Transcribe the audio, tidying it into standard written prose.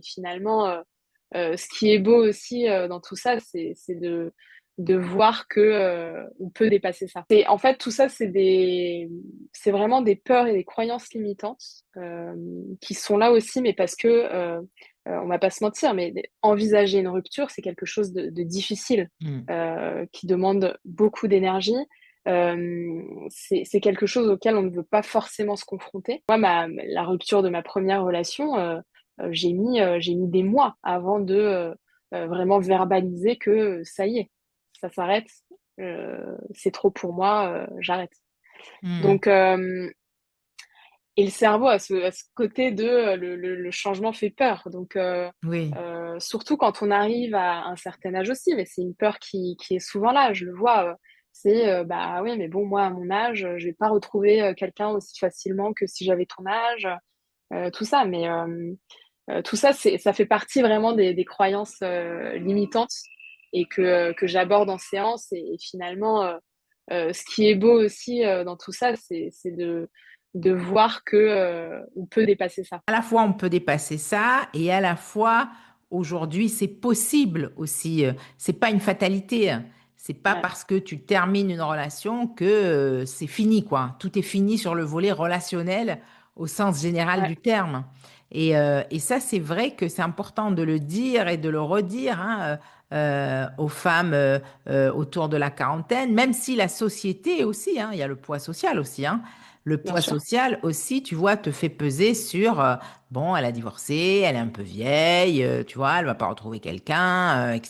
finalement, ce qui est beau aussi dans tout ça, c'est de voir que on peut dépasser ça. Et en fait, tout ça, c'est vraiment des peurs et des croyances limitantes qui sont là aussi, mais parce que on va pas se mentir, mais envisager une rupture, c'est quelque chose de difficile, Mm. qui demande beaucoup d'énergie. C'est quelque chose auquel on ne veut pas forcément se confronter. Moi, la rupture de ma première relation, j'ai mis des mois avant de vraiment verbaliser que ça y est, ça s'arrête, c'est trop pour moi, j'arrête. Mm. Donc, et le cerveau a ce côté de le changement fait peur. Donc, Oui. surtout quand on arrive à un certain âge aussi, mais c'est une peur qui est souvent là, je le vois. C'est bah oui, mais bon, moi à mon âge, je vais pas retrouver quelqu'un aussi facilement que si j'avais ton âge, tout ça. Mais tout ça, ça fait partie vraiment des croyances limitantes et que j'aborde en séance. Et finalement, ce qui est beau aussi dans tout ça, c'est de voir que on peut dépasser ça. À la fois, on peut dépasser ça et à la fois, aujourd'hui, c'est possible aussi. C'est pas une fatalité, hein. C'est pas Ouais, parce que tu termines une relation que c'est fini, quoi. Tout est fini sur le volet relationnel au sens général ouais, du terme. Et ça, c'est vrai que c'est important de le dire et de le redire, hein, aux femmes autour de la quarantaine, même si la société aussi, hein, il y a le poids social aussi, hein. Le bien poids sûr. social aussi, tu vois, te fait peser sur, bon, elle a divorcé, elle est un peu vieille, tu vois, elle va pas retrouver quelqu'un, etc.